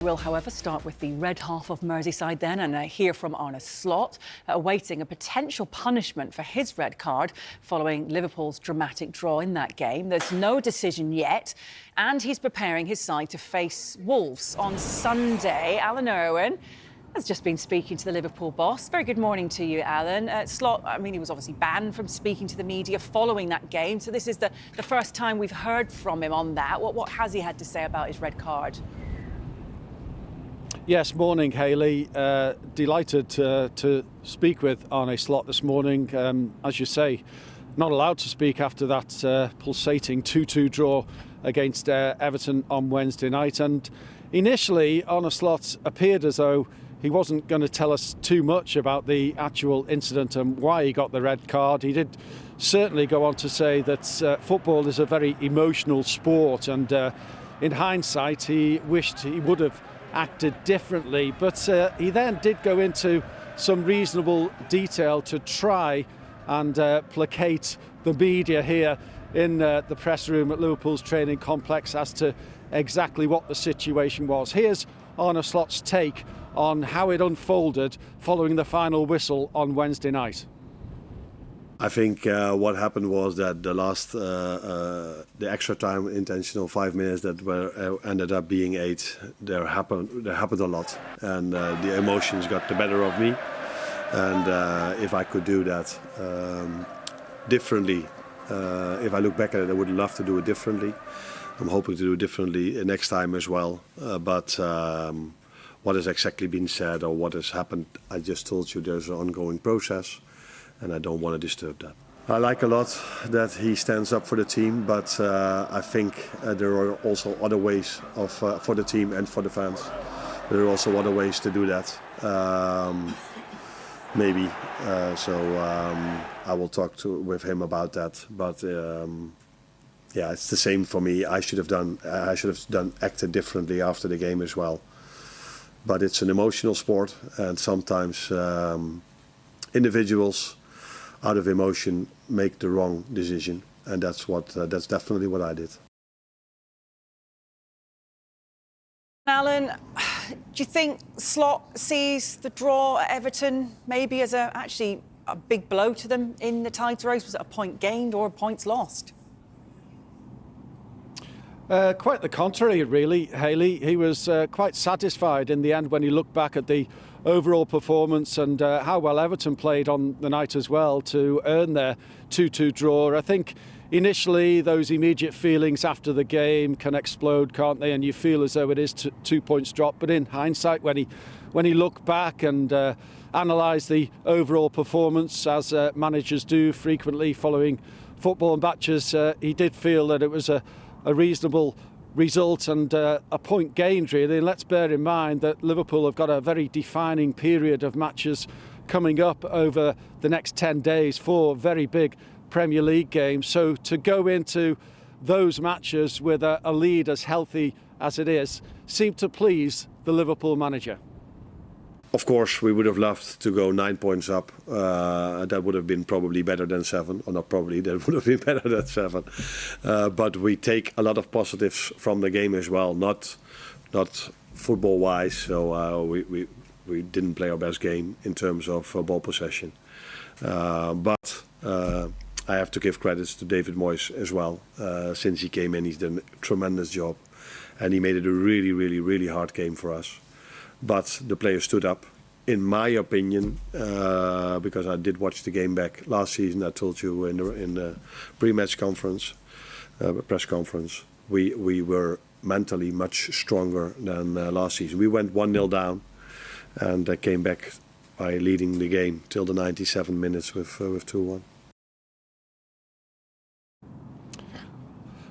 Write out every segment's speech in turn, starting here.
We'll, however, start with the red half of Merseyside then and hear from Arne Slot, awaiting a potential punishment for his red card following Liverpool's dramatic draw in that game. There's no decision yet, and he's preparing his side to face Wolves on Sunday. Alan Irwin has just been speaking to the Liverpool boss. Very good morning to you, Alan. Slot, I mean, he was obviously banned from speaking to the media following that game, so this is the first time we've heard from him on that. What has he had to say about his red card? Yes, morning, Hayley. Delighted to speak with Arne Slot this morning. As you say, not allowed to speak after that pulsating 2-2 draw against Everton on Wednesday night. And initially, Arne Slot appeared as though he wasn't going to tell us too much about the actual incident and why he got the red card. He did certainly go on to say that football is a very emotional sport, and in hindsight, he wished he would have acted differently, but he then did go into some reasonable detail to try and placate the media here in the press room at Liverpool's training complex as to exactly what the situation was. Here's Arne Slot's take on how it unfolded following the final whistle on Wednesday night. I think what happened was that the extra time, intentional 5 minutes that were ended up being 8. There happened a lot, and the emotions got the better of me. And if I could do that differently, if I look back at it, I would love to do it differently. I'm hoping to do it differently next time as well. But what has exactly been said or what has happened, I just told you there's an ongoing process, and I don't want to disturb that. I like a lot that he stands up for the team, but I think there are also other ways for the team and for the fans. There are also other ways to do that, maybe. So I will talk with him about that. But yeah, it's the same for me. I should have acted differently after the game as well. But it's an emotional sport, and sometimes individuals, out of emotion, make the wrong decision, and that's definitely what I did. Alan, do you think Slot sees the draw at Everton maybe as actually a big blow to them in the title race? Was it a point gained or points lost? Quite the contrary, really, Hayley. He was quite satisfied in the end when he looked back at the overall performance and how well Everton played on the night as well to earn their 2-2 draw. I think initially those immediate feelings after the game can explode, can't they? And you feel as though it is 2 points dropped. But in hindsight, when he looked back and analysed the overall performance, as managers do frequently following football matches, he did feel that it was a reasonable result and a point gained, really. And let's bear in mind that Liverpool have got a very defining period of matches coming up over the next 10 days, 4 very big Premier League games. So to go into those matches with a lead as healthy as it is seemed to please the Liverpool manager. Of course, we would have loved to go 9 points up. That would have been probably better than 7, or not probably, that would have been better than 7. But we take a lot of positives from the game as well, not football-wise. So we didn't play our best game in terms of ball possession. But I have to give credits to David Moyes as well. Since he came in, he's done a tremendous job, and he made it a really, really, really hard game for us. But the players stood up, in my opinion, because I did watch the game back last season. I told you in the pre-match conference, press conference, we were mentally much stronger than last season. We went 1-0 down, and came back by leading the game till the 97 minutes with 2-1.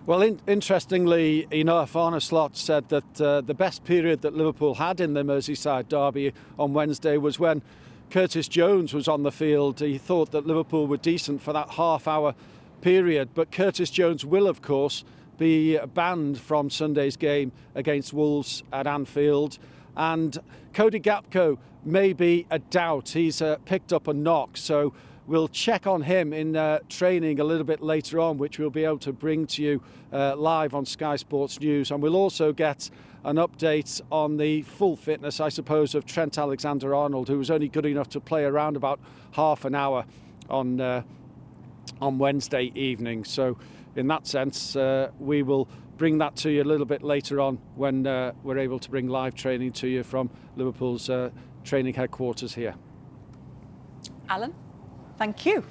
Well, interestingly enough, Arne Slot said that the best period that Liverpool had in the Merseyside derby on Wednesday was when Curtis Jones was on the field. He thought that Liverpool were decent for that half-hour period, but Curtis Jones will, of course, be banned from Sunday's game against Wolves at Anfield. And Cody Gakpo may be a doubt. He's picked up a knock, so we'll check on him in training a little bit later on, which we'll be able to bring to you live on Sky Sports News. And we'll also get an update on the full fitness, I suppose, of Trent Alexander-Arnold, who was only good enough to play around about half an hour on Wednesday evening. So in that sense, we will bring that to you a little bit later on when we're able to bring live training to you from Liverpool's training headquarters here. Alan, thank you.